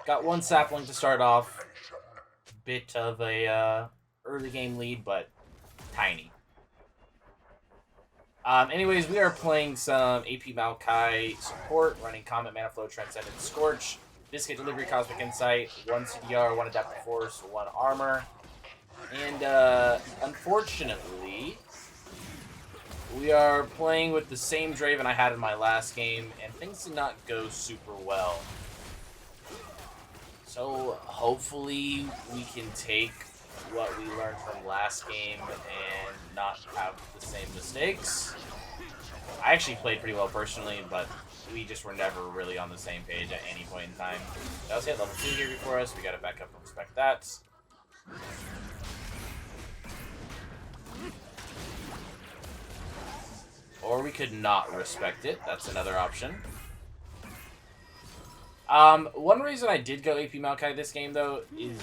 Got one sapling to start off. Bit of a early game lead, but tiny. Anyways, we are playing some AP MAOKAI support, running Comet, Mana Flow, Transcendent, Scorch, Biscuit Delivery, Cosmic Insight, 1 CDR, 1 Adaptive Force, 1 Armor. And unfortunately, we are playing with the same Draven I had in my last game, and things did not go super well. So hopefully we can take what we learned from last game and not have the same mistakes. I actually played pretty well personally, but we just were never really on the same page at any point in time. That was hit level 2 here before us. We gotta back up and respect that. Or we could not respect it. That's another option. One reason I did go AP MAOKAI this game, though, is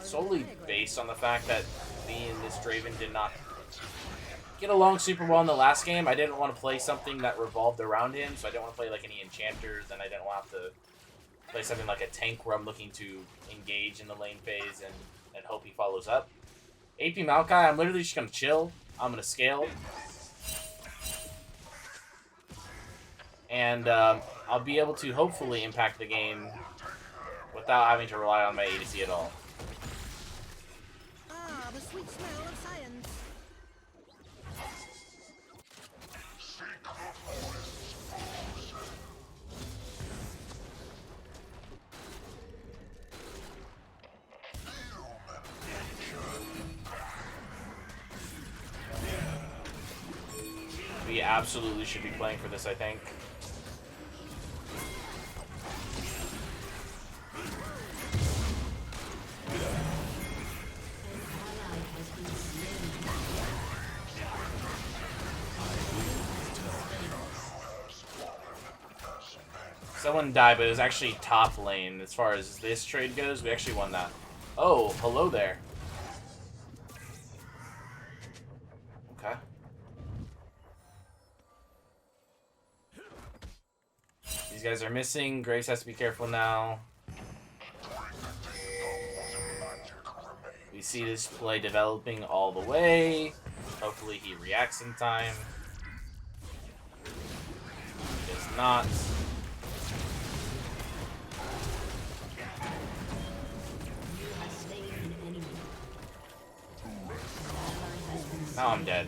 solely based on the fact that me and this Draven did not get along super well in the last game. I didn't want to play something that revolved around him, so I didn't want to play like any enchanters, and I didn't want to play something like a tank where I'm looking to engage in the lane phase and hope he follows up. AP MAOKAI, I'm literally just going to chill. I'm going to scale. And I'll be able to hopefully impact the game without having to rely on my ADC at all. Ah, the sweet smell of science. We absolutely should be playing for this, I think. Someone died, but it was actually top lane. As far as this trade goes, we actually won that. Oh, hello there. Okay. These guys are missing. Grace has to be careful now. We see this play developing all the way. Hopefully he reacts in time. He does not. Now I'm dead.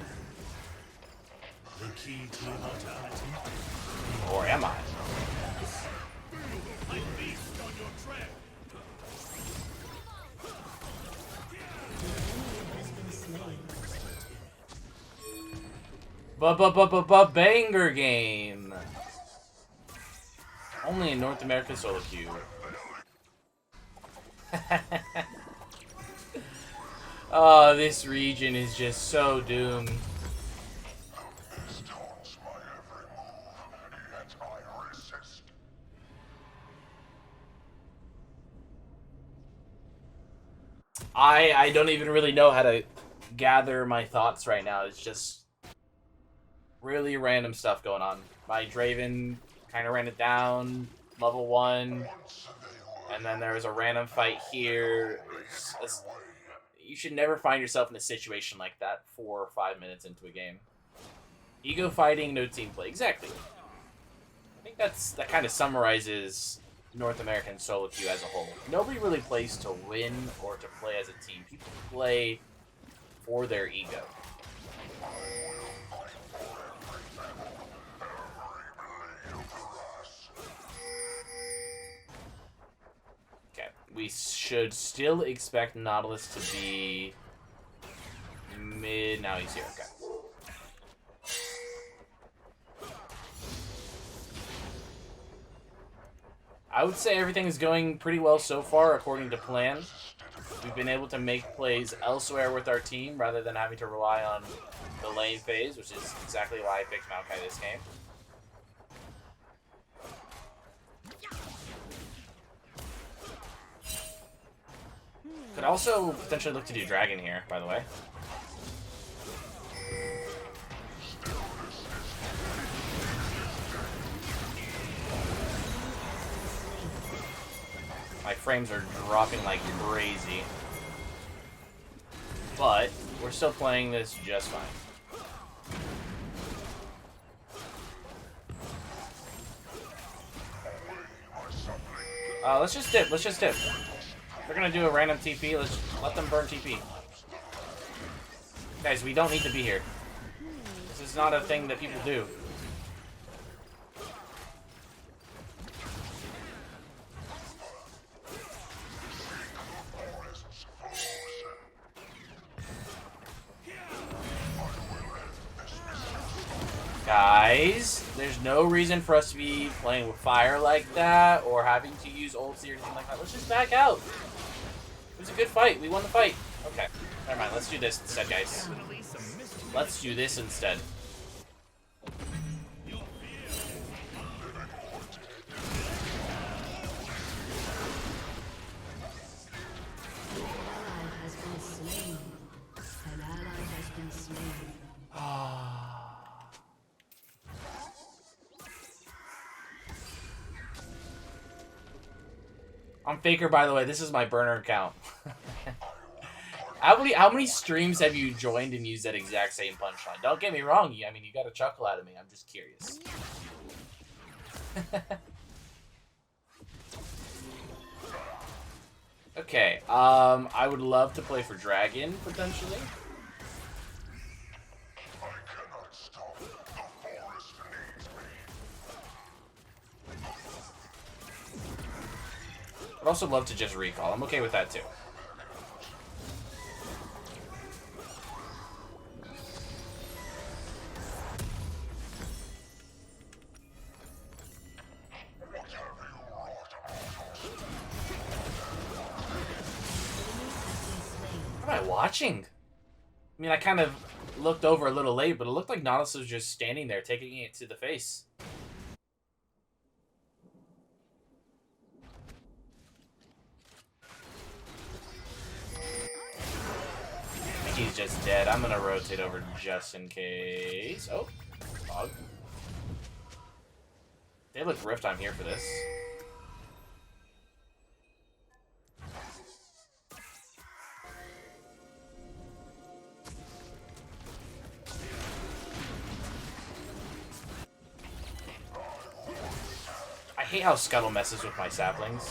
The key to immortality. Or am I? I feast on your trail. Banger game. Only in North America solo queue. Oh, this region is just so doomed. I don't even really know how to gather my thoughts right now. It's just really random stuff going on. My Draven kind of ran it down, level 1, and then there was a random fight here. You should never find yourself in a situation like that 4 or 5 minutes into a game. Ego fighting, no team play. Exactly. I think that kind of summarizes North American solo queue as a whole. Nobody really plays to win or to play as a team. People play for their ego. Okay, we should still expect Nautilus to be mid. Now he's here. Okay. I would say everything is going pretty well so far, according to plan. We've been able to make plays elsewhere with our team rather than having to rely on the lane phase, which is exactly why I picked MAOKAI this game. Could also potentially look to do Dragon here, by the way. My frames are dropping like crazy. But we're still playing this just fine. Let's just dip. Let's just dip. They're gonna do a random TP. Let's let them burn TP. Guys, we don't need to be here. This is not a thing that people do. Guys, there's no reason for us to be playing with fire like that or having to use ulti or anything like that. Let's just back out. It was a good fight. We won the fight. Okay. Never mind. Let's do this instead, guys. Let's do this instead. I'm Faker, by the way. This is my burner account. How many streams have you joined and used that exact same punchline? Don't get me wrong. I mean, you got a chuckle out of me. I'm just curious. Okay. I would love to play for Dragon potentially. I'd also love to just recall. I'm okay with that too. What am I watching? I mean, I kind of looked over a little late, but it looked like Nautilus was just standing there, taking it to the face. He's just dead. I'm gonna rotate over just in case. Oh, fog. They look Rift. I'm here for this. I hate how Scuttle messes with my saplings.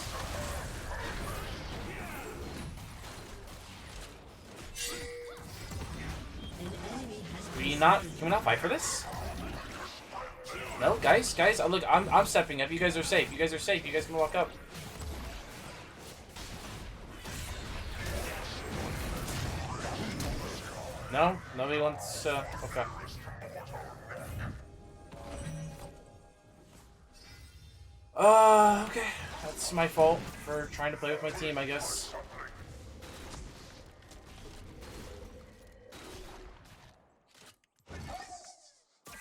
Can we not fight for this? No, guys, look, I'm stepping up. You guys are safe. You guys are safe. You guys can walk up. No, nobody wants. Okay. Okay. That's my fault for trying to play with my team, I guess.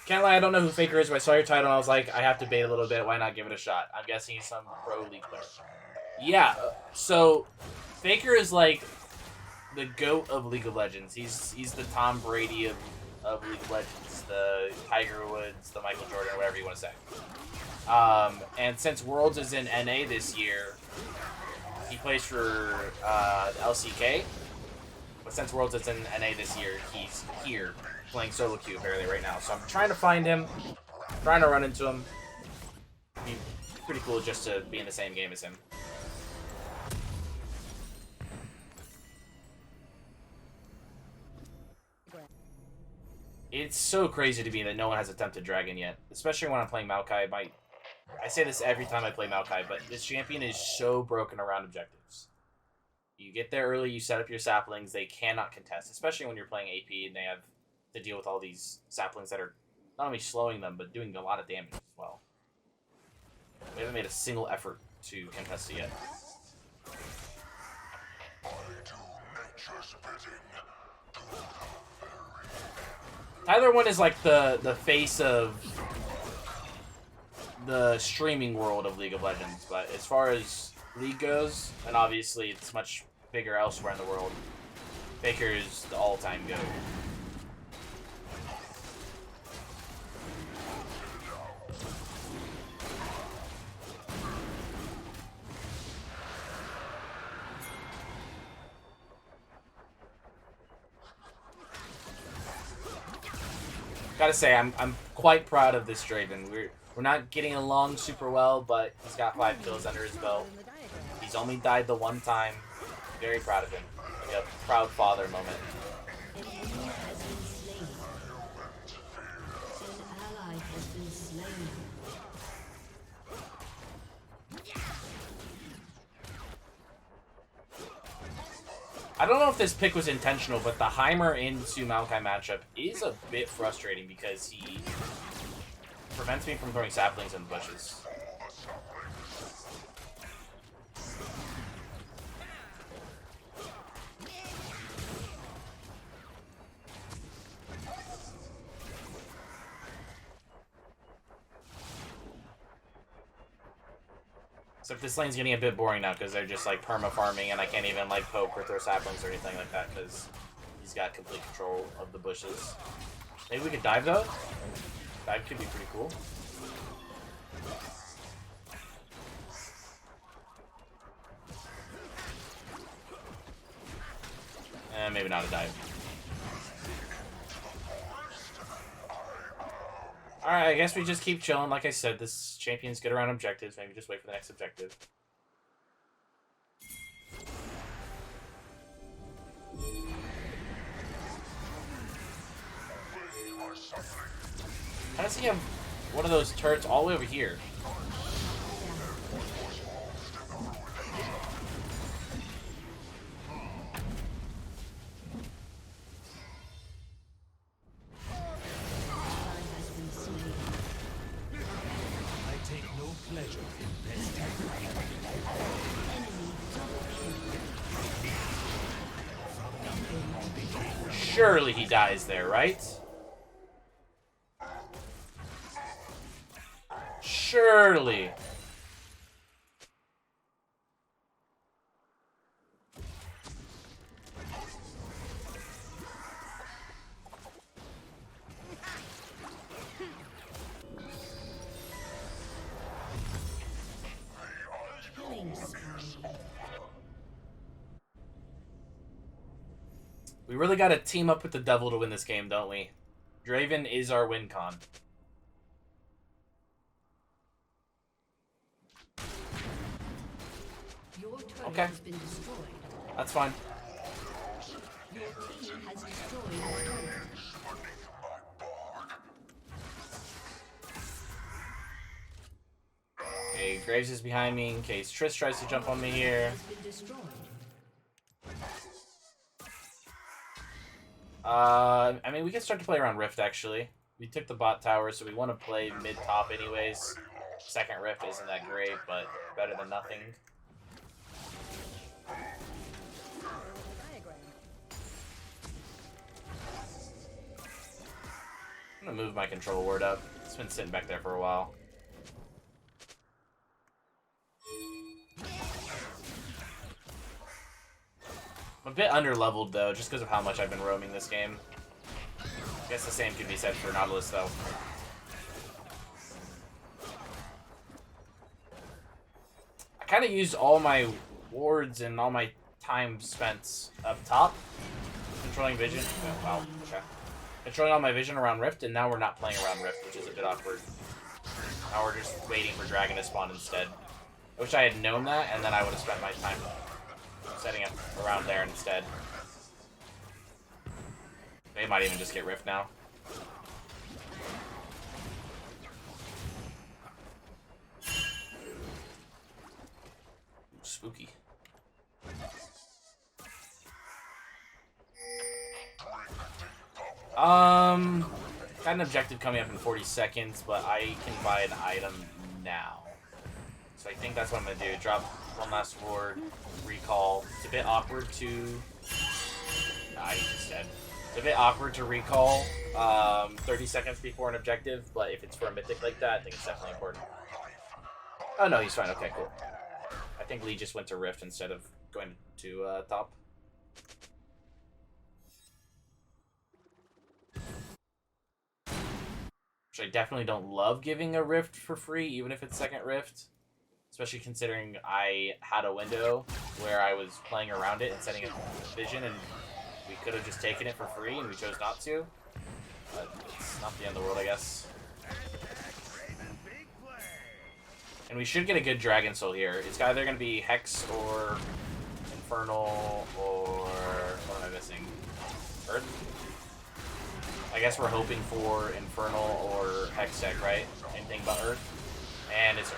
Can't lie, I don't know who Faker is, but I saw your title and I was like, I have to bait a little bit. Why not give it a shot? I'm guessing he's some pro league player. Yeah, so Faker is like the GOAT of League of Legends. He's the Tom Brady of League of Legends, the Tiger Woods, the Michael Jordan, whatever you want to say. And since Worlds is in NA this year, he plays for LCK. But since Worlds is in NA this year, he's here playing solo queue apparently right now. So I'm trying to find him, trying to run into him. It'd be pretty cool just to be in the same game as him. It's so crazy to me that no one has attempted Dragon yet, especially when I'm playing MAOKAI. I say this every time I play MAOKAI, but this champion is so broken around objectives. You get there early, you set up your saplings, they cannot contest, especially when you're playing AP and they have to deal with all these saplings that are not only slowing them, but doing a lot of damage as well. We haven't made a single effort to contest it yet. Tyler 1 is like the face of the streaming world of League of Legends, but as far as League goes, and obviously it's much bigger elsewhere in the world, Faker is the all-time GOAT. Gotta say, I'm quite proud of this Draven. We're not getting along super well, but he's got 5 kills under his belt. In the diagram. He's only died the one time. Very proud of him. Like a proud father moment. An enemy has been slain. An ally has been slain. I don't know if this pick was intentional, but the Heimer into MAOKAI matchup is a bit frustrating because he prevents me from throwing saplings in the bushes. Except this lane's getting a bit boring now because they're just like perma farming and I can't even like poke or throw saplings or anything like that because he's got complete control of the bushes. Maybe we could dive though? Dive could be pretty cool. Maybe not a dive. Alright, I guess we just keep chilling. Like I said, this champion's good around objectives. Maybe just wait for the next objective. How does he have one of those turrets all the way over here? I take no pleasure in besting. Surely he dies there, right? Surely. Killing spree. We really got to team up with the devil to win this game, don't we? Draven is our win con. Your turret Okay. has been destroyed. That's fine. Your team has destroyed a turret. Okay, Graves is behind me in case Triss tries to jump on me here. Has been destroyed. I mean, we can start to play around Rift, actually. We took the bot tower, so we want to play mid-top anyways. Second Rift isn't that great, but better than nothing. Diagram. I'm gonna move my control ward up. It's been sitting back there for a while. I'm a bit under-leveled, though, just because of how much I've been roaming this game. I guess the same could be said for Nautilus, though. I kind of used all my wards and all my time spent up top, controlling vision. Oh, wow, okay. Controlling all my vision around Rift, and now we're not playing around Rift, which is a bit awkward. Now we're just waiting for Dragon to spawn instead. I wish I had known that, and then I would have spent my time setting up around there instead. They might even just get Rift now. Ooh, spooky. Got an objective coming up in 40 seconds, but I can buy an item now. So I think that's what I'm gonna do. Drop one last ward, recall. It's a bit awkward to... Nah, he just dead. It's a bit awkward to recall 30 seconds before an objective, but if it's for a mythic like that, I think it's definitely important. Oh no, he's fine. Okay, cool. I think Lee just went to Rift instead of going to top. Which I definitely don't love giving a Rift for free, even if it's second Rift. Especially considering I had a window where I was playing around it and setting a vision, and we could have just taken it for free, and we chose not to. But it's not the end of the world, I guess. And we should get a good Dragon Soul here. It's either going to be Hex or Infernal or... what am I missing? Earth? I guess we're hoping for Infernal or Hex deck, right? Anything but Earth? And it's Earth.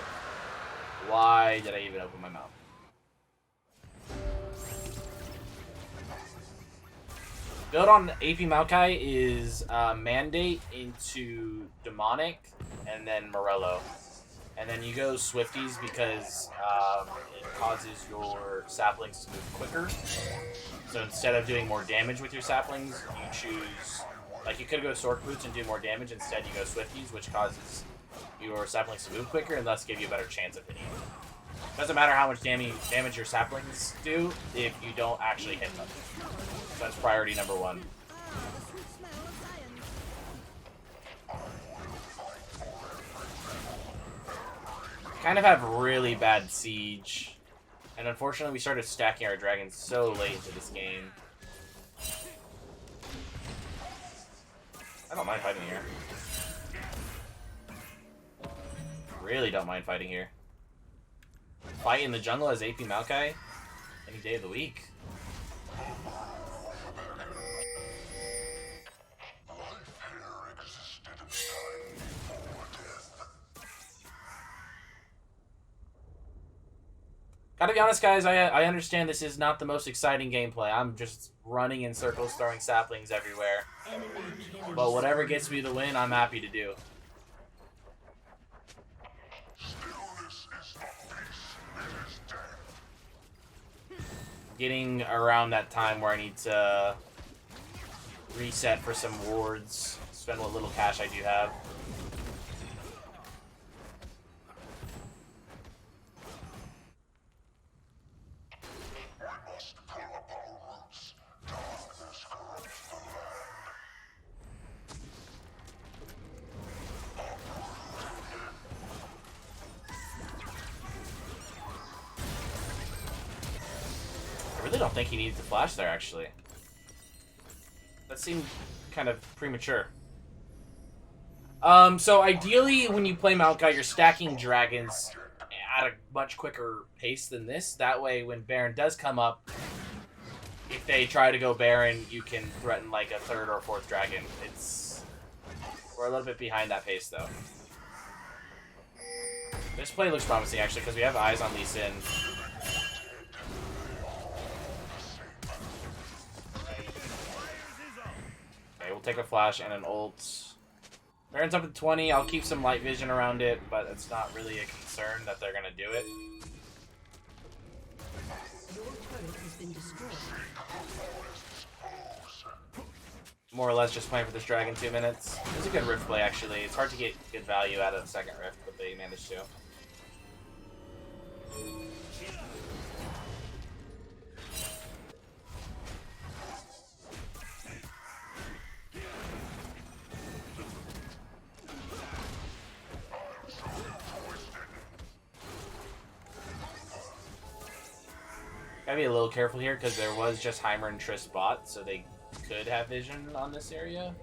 Why did I even open my mouth? Build on AP MAOKAI is Mandate into Demonic and then Morello. And then you go Swifties because it causes your saplings to move quicker. So instead of doing more damage with your saplings, you choose... Like, you could go Sork Boots and do more damage. Instead, you go Swifties, which causes your saplings to move quicker and thus give you a better chance of hitting them. Doesn't matter how much damage your saplings do if you don't actually hit them. So that's priority number one. The sweet smell of science. Kind of have really bad siege. And unfortunately, we started stacking our dragons so late into this game. I don't mind fighting here. Really don't mind fighting here. Fight in the jungle as AP MAOKAI any day of the week. Gotta be honest, guys, I understand this is not the most exciting gameplay. I'm just running in circles, throwing saplings everywhere. But whatever gets me the win, I'm happy to do. Getting around that time where I need to reset for some wards, spend what little cash I do have. I really don't think he needs to flash there, actually. That seemed kind of premature. So ideally, when you play MAOKAI, you're stacking dragons at a much quicker pace than this. That way, when Baron does come up, if they try to go Baron, you can threaten like a third or fourth dragon. We're a little bit behind that pace, though. This play looks promising, actually, because we have eyes on Lee Sin. Okay, we'll take a flash and an ult. Baron's up to 20. I'll keep some light vision around it, but it's not really a concern that they're going to do it. Your turret has been destroyed. More or less just playing for this dragon 2 minutes. It was a good rift play, actually. It's hard to get good value out of the second rift, but they managed to. Gotta be a little careful here because there was just Heimer and Triss bot, so they could have vision on this area.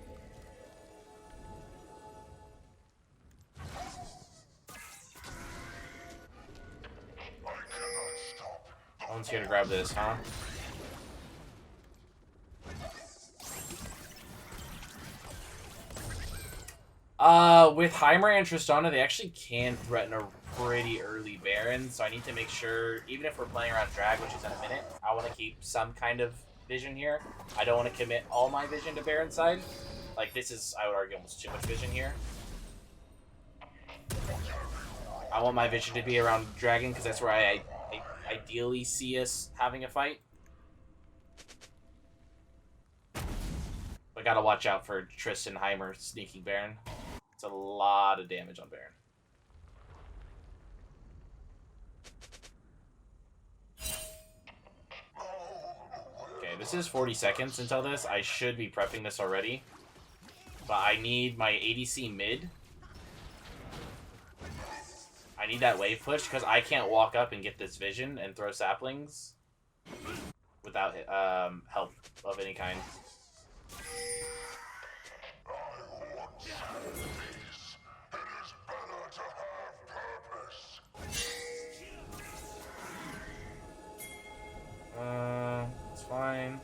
No one's here to grab this, huh? With Heimer and Tristana, they actually can threaten a pretty early Baron, so I need to make sure, even if we're playing around Drag, which is in a minute, I want to keep some kind of vision here. I don't want to commit all my vision to Baron side. Like, this is, I would argue, almost too much vision here. I want my vision to be around Dragon, because that's where I ideally see us having a fight. But gotta watch out for Triss and Heimer sneaking Baron. It's a lot of damage on Baron. Okay, this is 40 seconds until this. I should be prepping this already. But I need my ADC mid. I need that wave push because I can't walk up and get this vision and throw saplings without help of any kind. It's fine.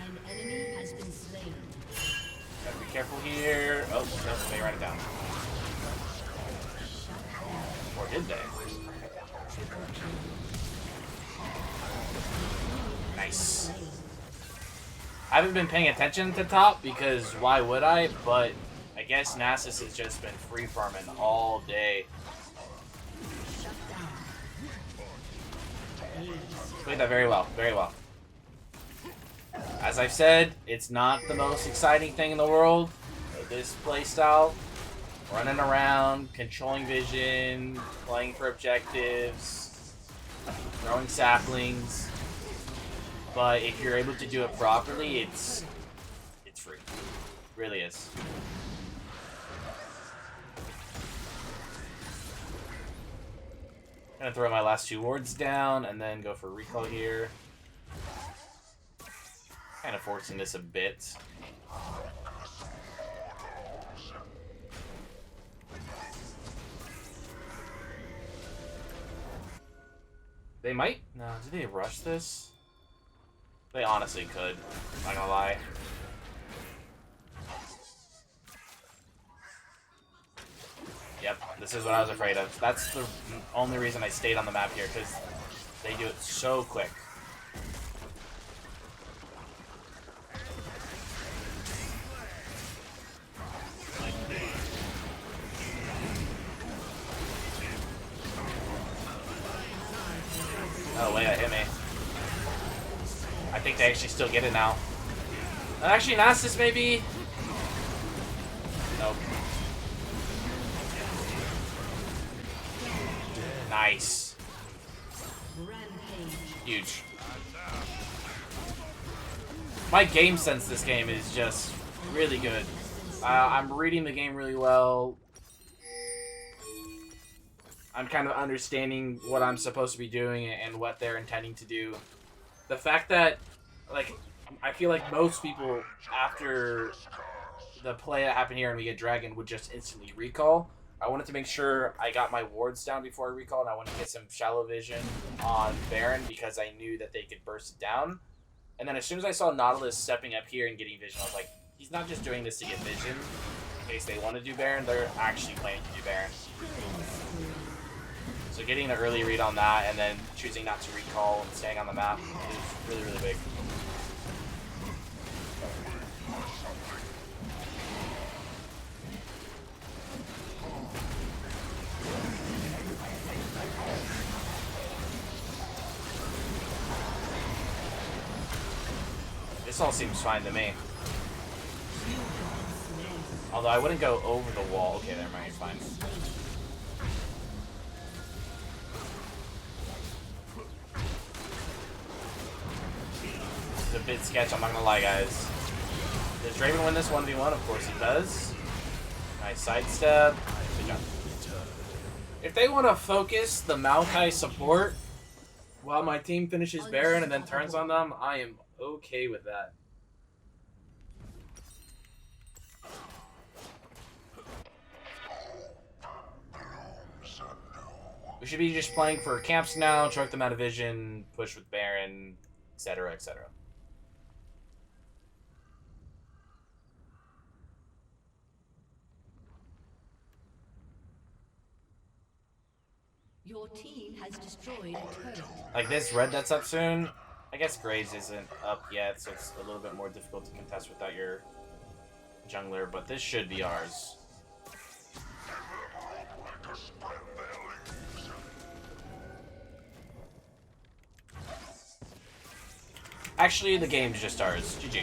An enemy has been slain. Gotta be careful here. Oh, no, they write it down. Or did they? Nice. I haven't been paying attention to top because why would I? But I guess Nasus has just been free farming all day. Played that very well, very well. As I've said, it's not the most exciting thing in the world. This playstyle, running around, controlling vision, playing for objectives, throwing saplings. But if you're able to do it properly, it's free. It really is. I'm gonna throw my last 2 wards down and then go for recall here. Kind of forcing this a bit. They might. No, do they rush this? They honestly could. Not gonna lie. Yep, this is what I was afraid of. That's the only reason I stayed on the map here, because they do it so quick. Oh, wait, that hit me. I think they actually still get it now. Actually, Nasus maybe. Nope. Nice. Huge. My game sense this game is just really good. I'm reading the game really well. I'm kind of understanding what I'm supposed to be doing and what they're intending to do. The fact that, like, I feel like most people, after the play that happened here and we get Dragon, would just instantly recall. I wanted to make sure I got my wards down before I recalled, and I wanted to get some shallow vision on Baron because I knew that they could burst it down. And then as soon as I saw Nautilus stepping up here and getting vision, I was like, he's not just doing this to get vision in case they want to do Baron, they're actually planning to do Baron. So getting the early read on that and then choosing not to recall and staying on the map is really, really big. This all seems fine to me. Although I wouldn't go over the wall. Okay, never mind, it's fine. It's a bit sketch, I'm not gonna lie, guys. Does Draven win this 1v1? Of course he does. Nice sidestep. Good job. If they want to focus the MAOKAI support while my team finishes Baron and then turns on them, I am okay with that. We should be just playing for camps now, choke them out of vision, push with Baron, etc., etc. Your team has destroyed a turret. Like this red that's up soon, I guess Graves isn't up yet, so it's a little bit more difficult to contest without your jungler, but this should be ours. Actually, the game's just ours. GG.